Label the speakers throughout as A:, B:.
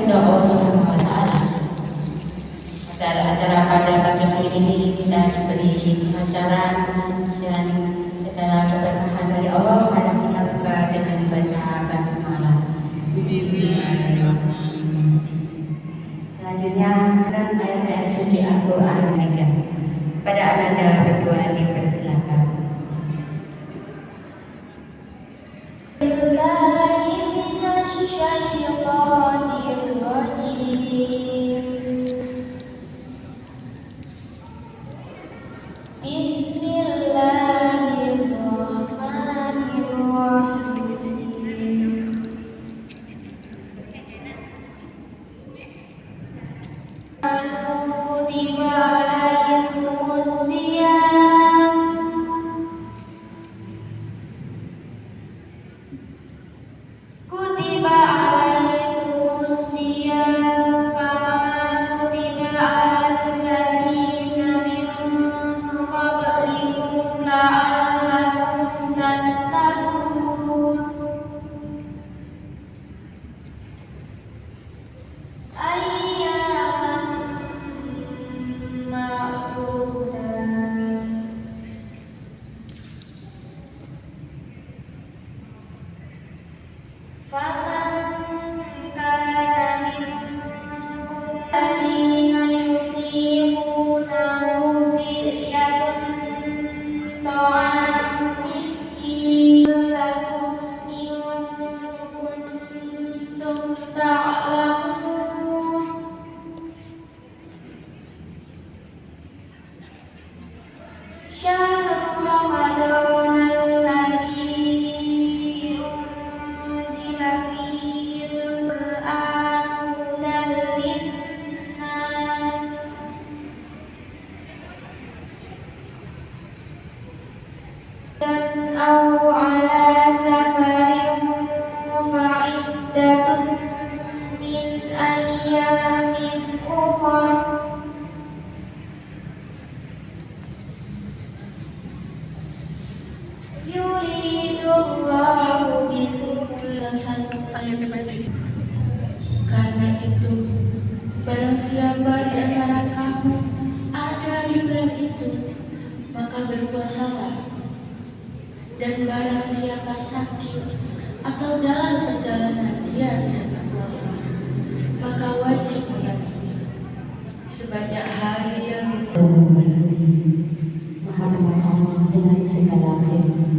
A: kehendak Allah Subhanahu wa Ta'ala. Agar acara pada pagi hari ini kita diberi kelancaran dan segala keberkahan dari Allah. Mari kita buka dengan membaca basmalah. Bismillahirrahmanirrahim. Selanjutnya dan ayat-ayat suci Al-Quran mereka. Pada Ananda berdua dipersilakan.
B: Karena itu, barang siapa di antara kamu ada di bulan itu, maka berpuasalah. Dan barang siapa sakit atau dalam perjalanan dia tidak berpuasa, maka wajib menggantinya sebanyak hari yang
A: Maha benar Allah dengan segala firman.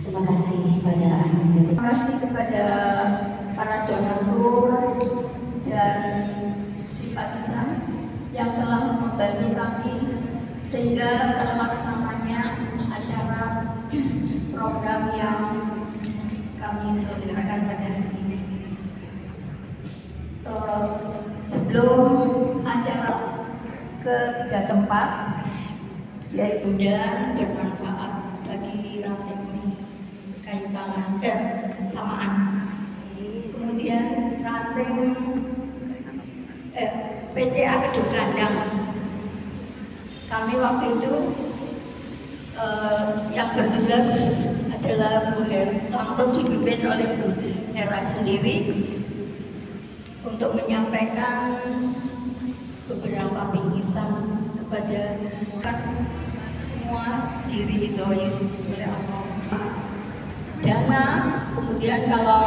A: Terima kasih kepada
C: Terima kasih kepada para donatur dan simpatisan yang telah membantu kami sehingga terlaksananya acara program yang kami selenggarakan pada hari ini. Sebelum acara ke 3 tempat, yaitu dan bermanfaat bagi ranting kayu tangan samaan. Kemudian ranting PCA Kedung Kandang. Kami waktu itu yang bertugas adalah Bu Hera, langsung dipimpin oleh Bu Hera sendiri untuk menyampaikan beberapa bingkisan kepada semua diri itu oleh Allah. Dana, kemudian kalau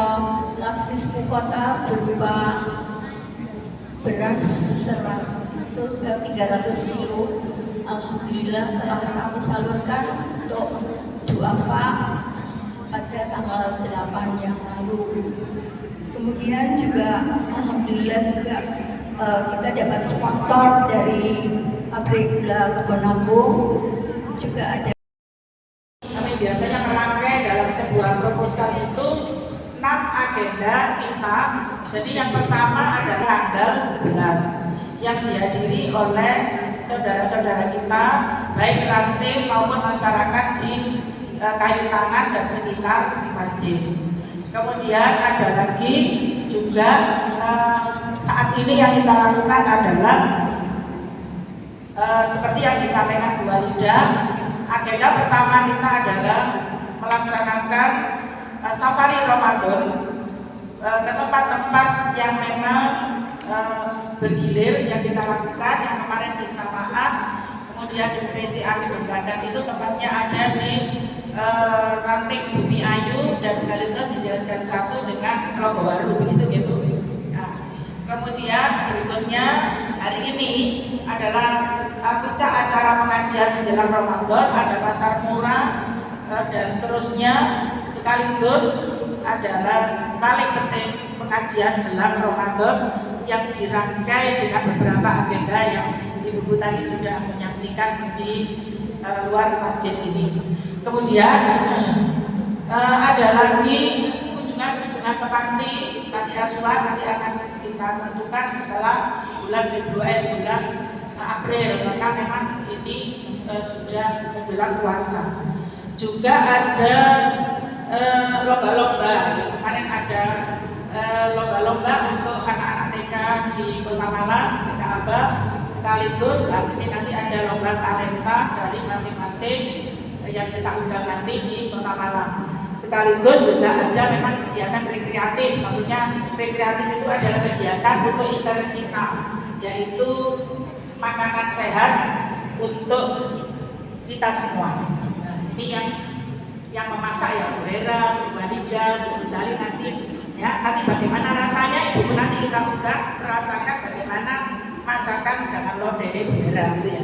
C: Laksismu Kota berupa beras 300 kilo, alhamdulillah telah kami salurkan untuk duafa pada tanggal 8 yang lalu. Kemudian juga alhamdulillah juga kita dapat sponsor dari pabrik gula Kebonabung, juga ada.
D: Kami biasanya merangkai dalam sebuah proposal itu 6 agenda kita. Jadi yang pertama adalah tanggal 11 yang dihadiri oleh saudara-saudara kita, baik ranting maupun masyarakat di Kayu Tangan dan sekitar masjid. Kemudian ada lagi juga saat ini yang kita lakukan adalah seperti yang disampaikan Bu Walida, agenda pertama kita adalah melaksanakan safari Ramadan ke tempat-tempat yang memang bergilir yang kita lakukan, yang kemarin bersamaan. Kemudian di PCA Gadang itu tempatnya ada di Ranting Bumi Ayu dan sekaligus di Jalan Gang 1 dengan Rogowaru, begitu gitu. Nah, kemudian berikutnya hari ini adalah puncak acara pengajian menjelang Ramadan, ada pasar murah dan seterusnya, sekaligus adalah paling penting pengajian jelang Ramadan yang dirangkai dengan beberapa agenda yang Ibu tadi sudah menyaksikan di luar masjid ini. Kemudian ada lagi kunjungan ke panti asuhan nanti akan kita tentukan setelah bulan Februari, bulan April, maka memang ini sudah menjelang puasa. Juga ada lomba-lomba, kemarin ada lomba-lomba untuk anak-anak TK di Kota Malang, TK Abah, sekaligus nanti ada lomba talenta dari masing-masing yang kita undang nanti di Kota Malang. Sekaligus juga ada memang kegiatan rekreatif, maksudnya rekreatif itu adalah kegiatan untuk intern kita, yaitu makanan sehat untuk kita semua. Nah, ini yang memasak ya Bu Hera, Bu Manija, Bu Jali nanti ya, nanti bagaimana rasanya Ibu nanti kita udah merasakan bagaimana masakan jangan lodeh Bu Hera gitu ya.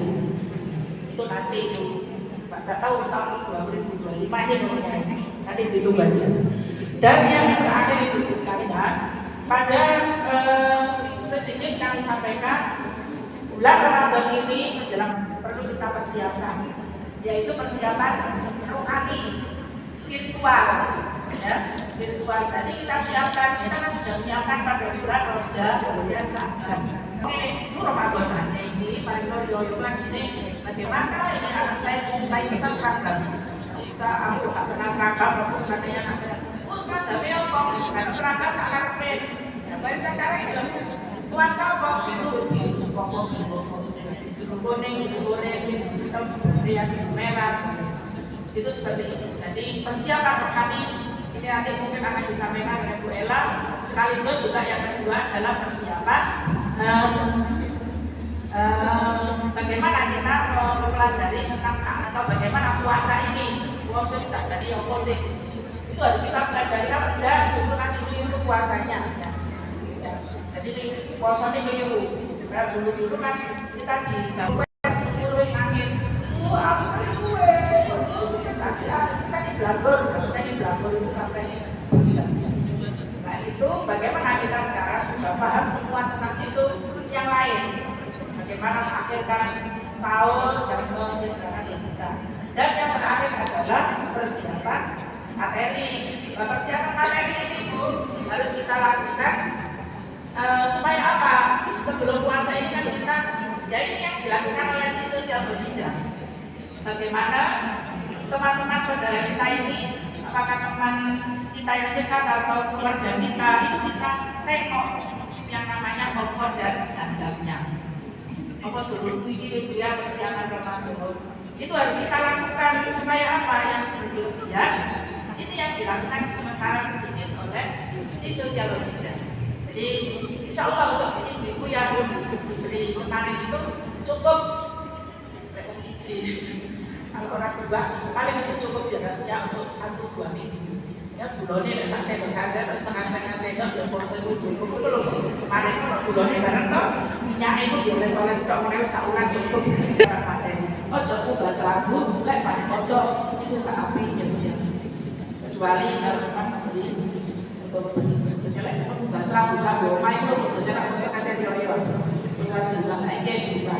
D: Itu nanti itu nggak tahu tahun 2025 ini pokoknya nanti ditunggu aja. Dan yang terakhir Ibu sekalian, pada sedikit kami sampaikan bulan Ramadan ini menjelang perlu kita persiapkan, yaitu persiapan rohani, spiritual, ya, spiritual. Tadi kita siapkan, kita kan sudah menyiapkan pada bulan Rojab, kemudian Sa'ban. Oke, itu Ramadan ini, Pak Yoyo ini, bagaimana ini anak saya, cucu saya bisa seragam, bisa aku tak pernah seragam, aku katanya anak saya, seragamnya kok, karena seragam sangat keren, ya baik sekarang itu, tuan sama itu, biru kuning, hitam, yang merah. Itu seperti itu. Jadi persiapan rohani ini nanti mungkin akan disampaikan oleh Bu Ella. Sekaligus juga yang kedua adalah persiapan bagaimana kita mempelajari tentang atau bagaimana puasa ini. Puasa bisa jadi oposisi. Itu harus kita pelajari apa tidak? Itu nanti keliru puasanya. Ya. Jadi puasa ini keliru. Dulu kan kita di terus nangis. Aku kasih kue. Kita di belakang itu sampai nah itu bagaimana kita sekarang sudah paham semua tentang itu yang lain, bagaimana mengakhirkan sahur dan menyediakan kita. Dan yang terakhir adalah persiapan materi. Persiapan materi ini Bu harus kita lakukan supaya apa? Sebelum puasa ini kan kita, ya ini yang dilakukan oleh si sosial berhijrah. Bagaimana teman-teman saudara kita ini, apakah teman kita yang dekat atau keluarga kita, itu kita tengok yang namanya komfort dan handapnya. Apa dulu ini sudah persiapan Ramadan. Itu harus kita lakukan supaya apa yang berlebihan itu yang dilakukan sementara sedikit oleh si sosiologis. Jadi insya Allah untuk ini ibu yang diberi kemarin itu cukup rekomendasi. Kalau orang dua, paling itu cukup biasanya untuk 1-2 minggu. Ya, bulannya tidak sendok saja, terus setengah sendok, dan porsi itu cukup. Itu loh, kemarin kalau bulannya bareng toh, minyak itu dioles-oles stok, mereka sauran cukup. Oh, cukup bahasa lagu, lek pas kosong, itu tak api, ya. Kecuali kalau memang beli, untuk lek bahasa lagu, main itu, bahasa lagu, saya kata dia, terus juga saya juga.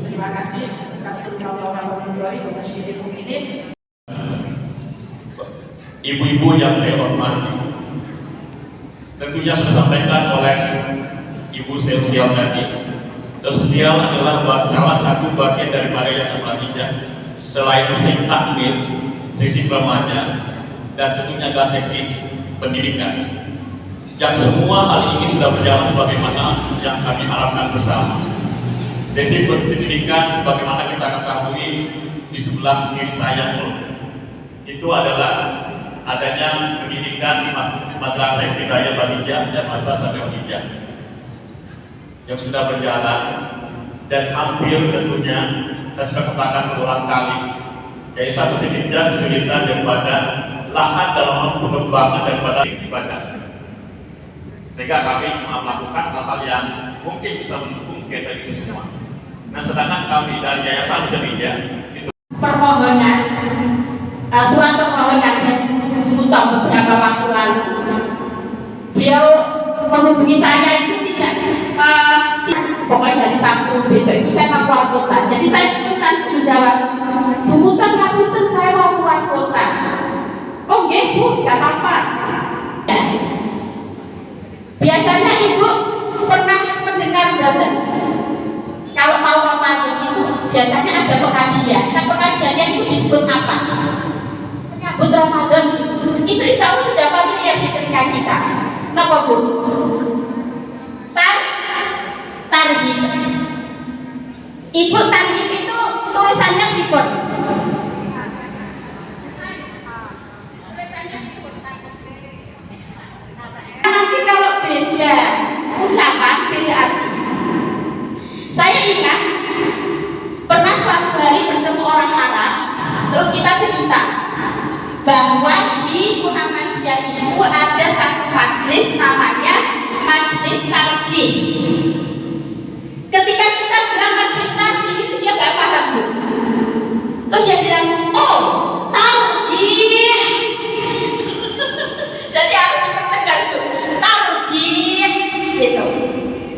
D: Terima kasih.
E: Ibu-ibu yang saya hormati, tentunya sudah disampaikan oleh Ibu sosial tadi. Sosial adalah salah satu bagian daripada yang selanjutnya. Selain sisi takmir, sisi remaja, dan tentunya sektor pendidikan. Yang semua hal ini sudah berjalan sebagaimana yang kami harapkan bersama. Sesi pendidikan sebagaimana kita ketahui di sebelah kiri saya itu adalah adanya pendidikan Madrasah Ibtidaiyah Badijah dan Madrasah Ibtidaiyah. yang sudah berjalan dan hampir tentunya saya sudah katakan berulang kali, yaitu satu kesulitan daripada lahan dalam pengembangan daripada ibadah. Sehingga kami melakukan hal-hal yang mungkin bisa mendukung kita itu semua. Nah, sedangkan kami dari Yayasan Mujabidia itu
A: permohonan, surat permohonan dan utang beberapa waktu lalu. Beliau menghubungi saya itu tidak pokoknya hari Sabtu besok itu saya mau keluar kota. Jadi saya spontan menjawab, Bu Muta ngapunten saya mau keluar kota. Oh nggih Bu, nggak apa-apa. Ya. Biasanya Ibu pernah mendengar berita kalau mau Ramadan itu biasanya ada pengajian. Nah pengajiannya itu disebut apa? Menyambut Ramadan itu insya Allah sudah familiar di telinga kita. Kenapa Bu? Tarhib. Ibu tarhib itu tulisannya pripun? Nanti kalau beda ucapan, beda arti. Saya ingat pernah suatu hari bertemu orang Arab, terus kita cerita bahwa di Muhammadiyah itu ada satu majelis namanya majelis tarjih. Ketika kita bilang majelis tarjih itu dia nggak paham Bu. Terus dia bilang, oh tarjih. Jadi harus dipertegas Bu, tarjih gitu.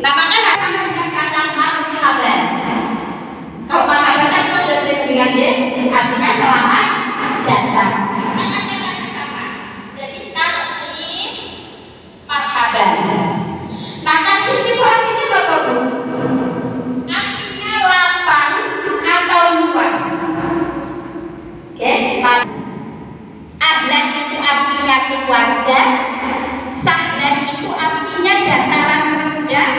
A: Nah makanya sama dengan kata marhaban. Kalau marhaban kan kita sudah sering dengar dia, artinya selamat datang. Makanya sama. Jadi tarjih, marhaban. Nah tarjih itu artinya apa Bu? Artinya lapang atau luas. Oke, ahlan itu artinya keluarga, sahlan itu artinya dataran rendah.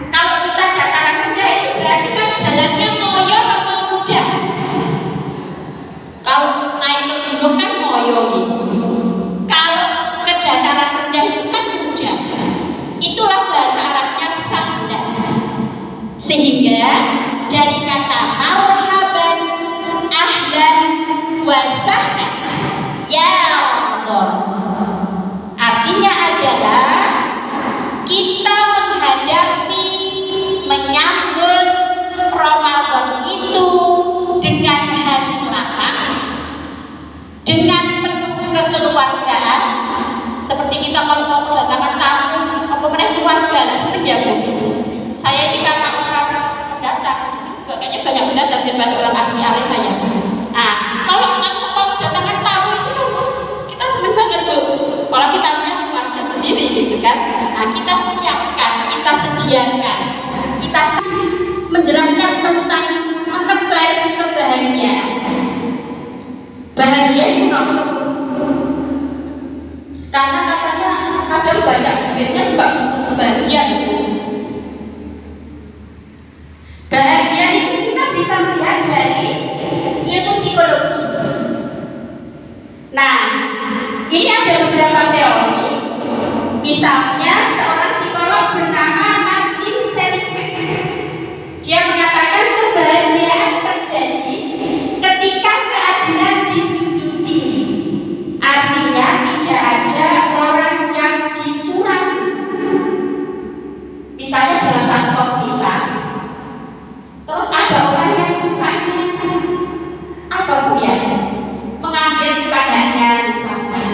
A: Kalau kita dataran rendah itu berarti kan jalannya ngoyo atau mudah. Kalau naik ke gunung kan ngoyo gitu. Kalau ke dataran rendah itu kan mudah. Itulah bahasa Arabnya sahlan. Sehingga dari kata marhaban, ahlan, wa sahlan, ya Ramadan, artinya adalah kita menghadapi, menyambut Ramadan itu dengan hati lapang, dengan penuh kekeluargaan. Seperti kita kalau mau kedatangan tamu, apa meneh keluarga lah seneng ya Bu. Saya ini karena orang pendatang, di sini juga kayaknya banyak pendatang daripada orang asli Arema ya. Nah, kalau mau kedatangan tamu itu kan kita seneng banget Bu. Kalau kita punya keluarga sendiri gitu kan, nah kita siapkan, kita sediakan, kita menjelaskan tentang menebar kebahagiaan. Bahagia itu nggak perlu, karena katanya kadang banyak duitnya juga untuk kebahagiaan. Bahagia itu kita bisa melihat dari ilmu psikologi. Nah, ini ada beberapa teori. Misalnya seorang psikolog bernama Martin Seligman. Dia mengatakan kebahagiaan terjadi ketika keadilan dijunjung tinggi. Artinya tidak ada orang yang dicurangi. Misalnya dalam satu komunitas, terus ada orang yang sukanya apa Bu ya? Mengambil bukan haknya misalnya,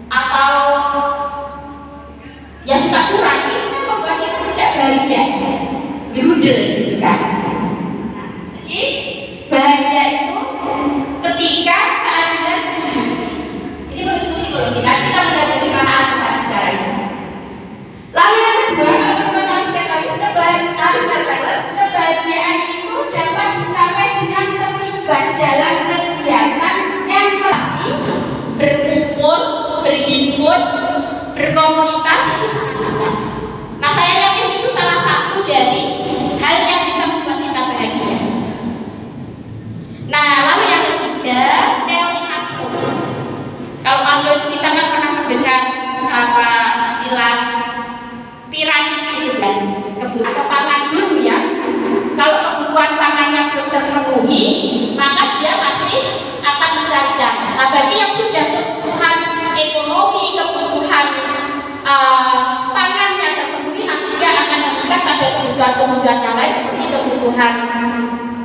A: atau ya suka curang, itu kan membuat kita tidak bahagia, gerudel gitu kan. Nah, jadi bahagia itu ketika keadilan dijunjung. Ini menurut psikologi, kan kita melihat dari mana Al-Quran bicara itu. Lalu yang kedua, kalau menurut Aristoteles, kebahagiaan itu dapat dicapai dengan terlibat dalam kegiatan yang pasti, berkumpul, berhimpun, berkomunitas itu sangat besar. Nah saya yakin itu salah satu dari hal yang bisa membuat kita bahagia. Nah lalu yang ketiga, teori Maslow. Kalau Maslow itu kita kan pernah mendengar apa istilah piramid gitu kan. kebutuhan pangan dulu ya. Kalau kebutuhan pangannya belum terpenuhi, maka dia masih akan mencari cara. Nah, bagi yang sudah kebutuhan ekonomi, kebutuhan pangannya terpenuhi, nanti dia akan meningkat pada kebutuhan-kebutuhan yang lain seperti kebutuhan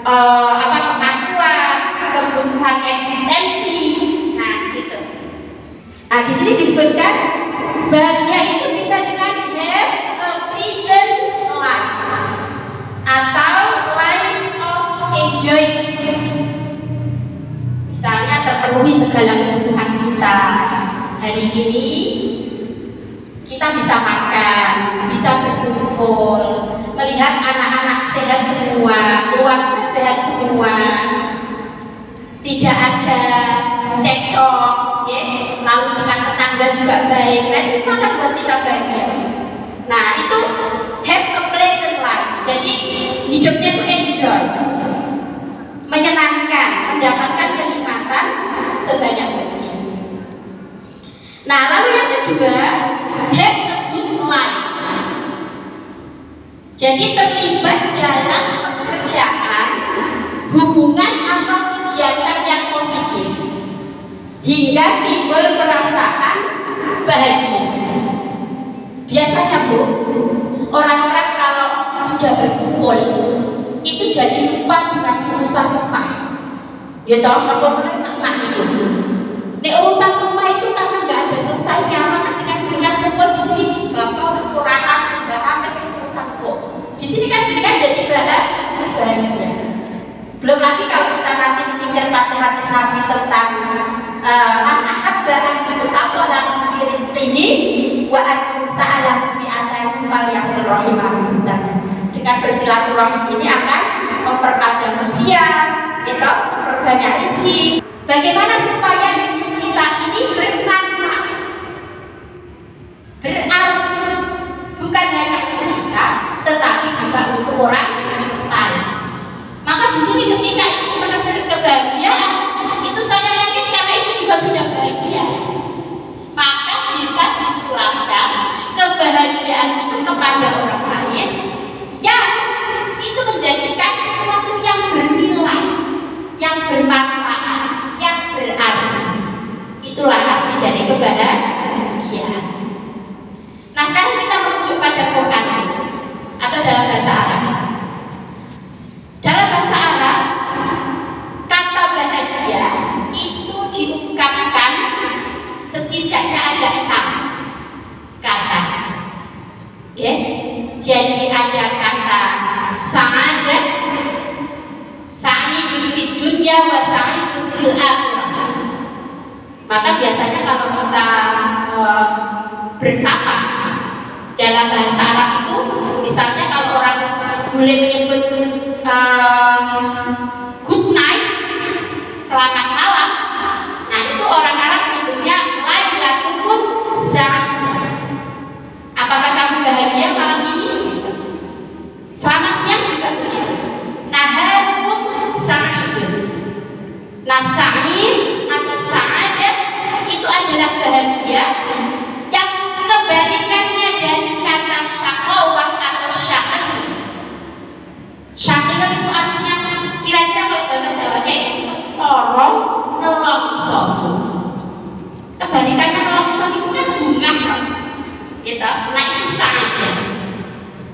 A: pengakuan, kebutuhan eksistensi. Nah, gitu. Nah, di sini disebutkan bahagia itu bisa dengan have a pleasant life atau life of enjoyment. Misalnya terpenuhi segala kebutuhan kita. Hari ini kita bisa makan, bisa berkumpul, melihat anak-anak sehat semua, keluarga sehat semua, tidak ada cekcok, ya. Lalu dengan tetangga juga baik. Nah, itu semua akan buat kita bahagia. Nah, itu have a pleasant life. Jadi hidupnya itu enjoy, menyenangkan, mendapatkan kenikmatan sebanyak-banyaknya. Nah, lalu yang kedua, have a good life. Jadi terlibat dalam pekerjaan, hubungan atau kegiatan yang positif hingga timbul perasaan bahagia. Biasanya Bu, orang-orang kalau sudah berkumpul itu jadi lupa dengan urusan rumah. Ya tahu apa mak itu. Nek urusan rumah itu karena nggak ada selesainya, maka dengan kumpul di sini bapak wis kurang bahkan wis urusan kok. Di sini kan jadi bahagia. Belum lagi kalau kita nanti mendengar pada hadis Nabi tentang man ahabba an yusaffa lahu fi rizqihi wa an sa'alahu fi atharihi falyasir rahimahu misalnya. Dengan bersilaturahim ini akan memperpanjang usia, kita memperbanyak rezeki. Bagaimana supaya hidup kita ini bermanfaat, berarti bukan hanya untuk kita, tetapi juga untuk orang lain. Maka di sini ketika itu benar-benar kebahagiaan, itu saya yakin karena itu juga sudah bahagia. Maka bisa ditularkan kebahagiaan itu kepada orang lain, yang itu menjadikan sesuatu yang bernilai, yang bermanfaat, yang berarti. Itulah arti dari kebahagiaan. Nah, sekarang kita merujuk pada Quran atau dalam bahasa Arab. Dalam bahasa Arab, kata bahagia itu diungkapkan setidaknya ada 6 kata. Okay? Jadi ada kata sa'adah, sa'idun fid dunya wa sa'idun fil akhirah. Maka biasanya kalau kita bersama dalam bahasa Arab itu, misalnya kalau orang boleh menyebut good night, selamat malam, nah itu orang Arab menyebutnya lailatukum sa'idah. Apakah kamu bahagia malam ini? Gitu. Selamat siang juga begitu. Naharukum sa'idun. Nah, sa'id atau sa'adah itu adalah bahagia yang kebalikannya dari kata syaqawah atau syaqi. Syaqi itu artinya kira-kira kalau bahasa Jawanya itu sorong, nelongso. Kebalikannya nelongso itu kan bunga, gitu. Nah, itu sa'adah.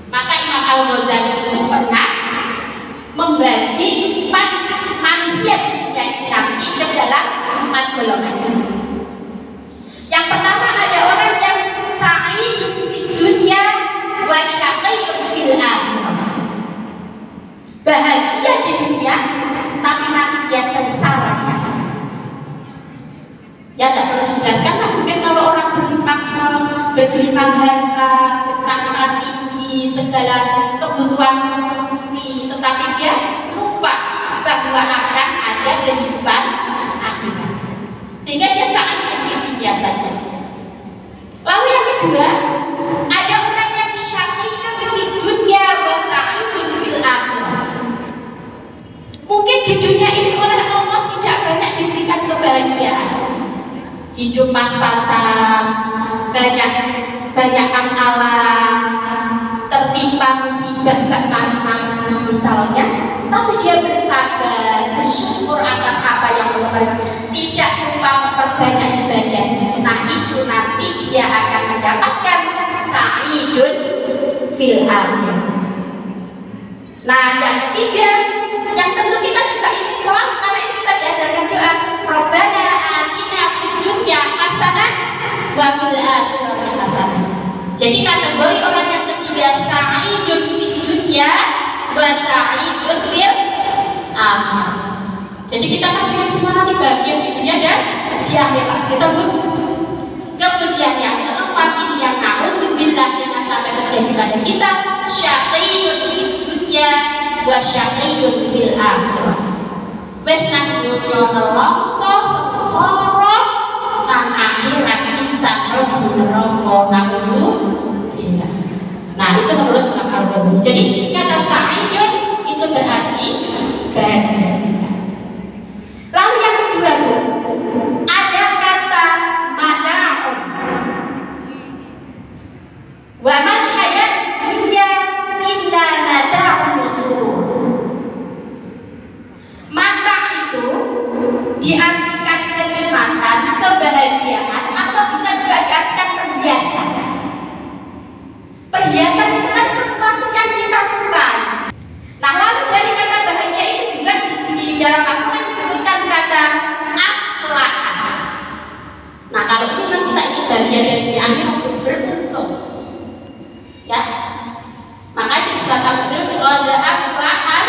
A: Maka Imam Al-Ghazali itu pernah membagi manusia di dunia ini nanti ke dalam 4 golongan. Yang pertama ada orang yang sa'idun fid dunya wa syaqiyyun fil akhirah. Bahagia di dunia tapi nanti dia sengsara di akhirat. Ya tidak perlu dijelaskan lah, mungkin kalau orang bergelimpang harta, bertahta tinggi, segala kebutuhan mencukupi, tetapi dia lupa bahwa akan ada kehidupan akhirat, sehingga dia sangat di dunia saja. Lalu yang kedua, ada orang yang syaqiyyun fid dunya wa sa'idun fil akhirah. Mungkin di dunia ini oleh Allah tidak banyak diberikan kebahagiaan, hidup pas-pasan, banyak masalah, tertimpa musibah.
F: juga nggak mampu misalnya, tapi dia bersabar, bersyukur atas apa yang Allah tidak lupa memperbanyak ibadah. Nah itu nanti dia akan mendapatkan sa'idun fil akhir. Nah yang ketiga, yang tentu kita juga ingin selalu, karena ini kita diajarkan doa Rabbana atina fid dunya hasanah wa fil akhirati hasanah. Jadi kategori orang yang ketiga sa'idun fid dunya wa sa'idun fil akhir. Jadi kita akan pilih semua nanti bagian di dunia dan di akhirat. Kita bu. Kemudian yang keempat ini yang na'udzubillah jangan sampai terjadi pada kita syaqiyun fid dunya wa syaqiyun fil akhirah. Wes nang dunya nelongso sengsara nang akhirat bisa mlebu neraka na'udzubillah. Nah itu menurut Imam Al-Ghazali. Jadi kata sa'idun itu berarti bahagia juga. Lalu yang kedua Bu, ada kata mana'un. Wa man hayat dunya illa mata'ul ghurur. Mata itu diartikan kenikmatan, kebahagiaan, atau bisa juga diartikan perhiasan. Perhiasan itu kan sesuatu yang kita sukai. Nah lalu dari kata bahagia itu juga di dalam Al-Quran disebutkan kata aflah. Nah kalau itu kan kita ingin bahagia dan dunia akhirat untuk beruntung, ya. Makanya di surat Al-Quran qad aflahal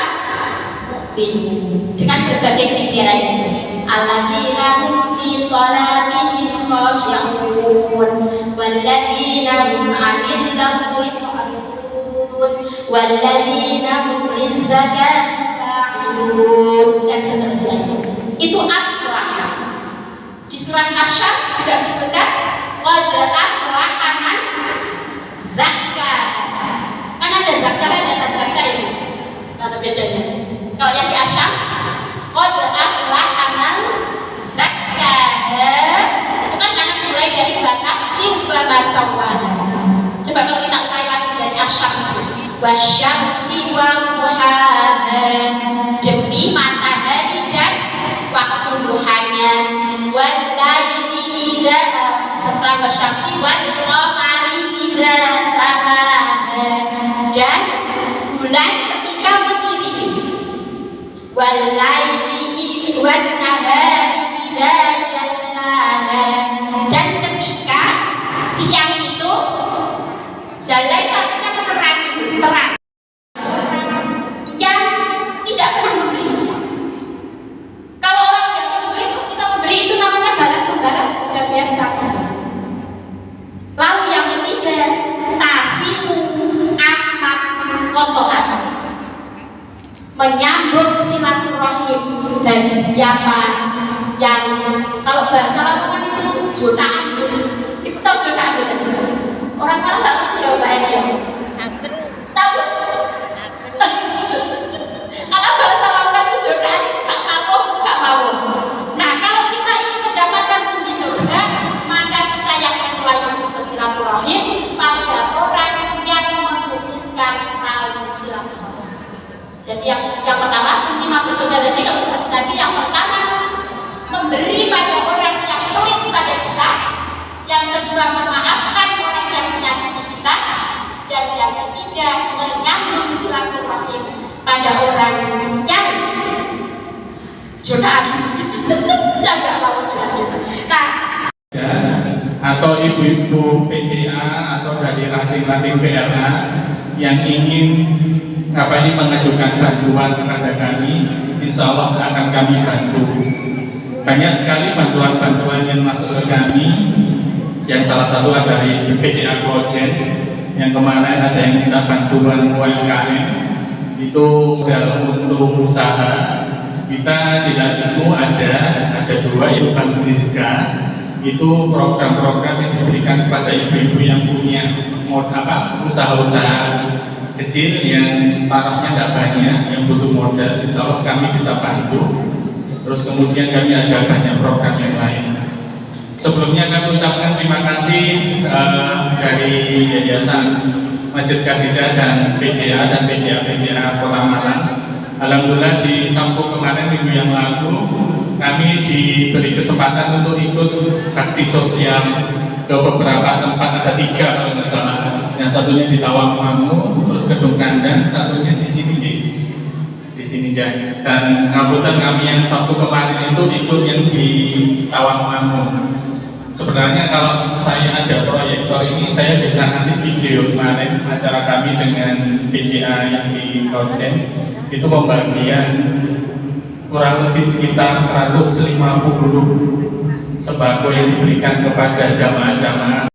F: mu'minun dengan berbagai kriteria ini. Alladzina hum fi shalatihim khashi'un walladzina hum 'anil lagwi mu'ridun walladzina hum lizzakati fa'ilun dan seterusnya. Itu aflah. Di surat Asy-Syams juga disebutkan qad aflaha man zakka. Kan ada zakah dan ada zakah itu. Ada bedanya. Kalau yang di Asy-Syams qad aflaha man zakka. Itu kan karena mulai dari wa nafsin wa ma sawwaha. Coba kalau kita mulai lagi dari Asy-Syams. Wasyamsi wa duhaha, demi matahari dan waktu duhanya. Walaili idza, setelah wasyamsi wal qamari idza talaha, dan bulan ketika mengiringi. Walaili wan nahari idza jallaha, dan ketika siang itu jalai artinya menerangi, terang, yang tidak pernah memberi kita. Kalau orang biasa memberi, kita memberi itu namanya balas-membalas, sudah biasa kita. Lalu yang ketiga, tasimu amat kotoran, menyambung silaturahim bagi siapa yang, kalau bahasa Lamongan itu jutaan. Ibu tahu jutaan gitu? Orang kalau nggak ngerti ya Mbak Eni. Santru. Tahu? Kalau bahasa Lamongan itu jutaan nggak mau. Nah kalau kita ingin mendapatkan kunci surga, maka kita yang memulai untuk bersilaturahim pada orang yang memutuskan tali silaturahim. Jadi yang pertama kunci masuk surga tadi kalau Nabi yang pertama memberi pada orang yang pelit pada kita, yang kedua memaafkan orang yang menyakiti kita, dan yang ketiga menyambung silaturahim pada orang yang jutaan yang nggak mau dengan kita. Nah,
G: atau ibu-ibu PCA atau dari ranting-ranting PLA yang ingin mengajukan bantuan kepada kami, insya Allah akan kami bantu. Banyak sekali bantuan-bantuan yang masuk ke kami, yang salah satu ada dari PCA Klojen, yang kemarin ada yang minta bantuan UMKM, itu modal untuk usaha. Kita di Lazismu ada dua, itu Bank Ziska, itu program-program yang diberikan kepada ibu-ibu yang punya usaha-usaha kecil yang tarafnya tidak banyak, yang butuh modal. Insya Allah kami bisa bantu. Terus kemudian kami ada banyak program yang lain. Sebelumnya kami ucapkan terima kasih dari Yayasan Masjid Khadijah dan PJA Kota Malang. Alhamdulillah di Sabtu kemarin minggu yang lalu kami diberi kesempatan untuk ikut bakti sosial ke beberapa tempat, ada 3 kalau nggak salah. Yang satunya di Tawangmangu, terus Kedung Kandang, satunya di sini ya. Dan kebetulan kami yang Sabtu kemarin itu ikut yang di Tawangmangu. Sebenarnya kalau saya ada proyektor ini, saya bisa ngasih video kemarin acara kami dengan PJA yang di Kausen. Itu pembagian kurang lebih sekitar 150 sembako yang diberikan kepada jamaah-jamaah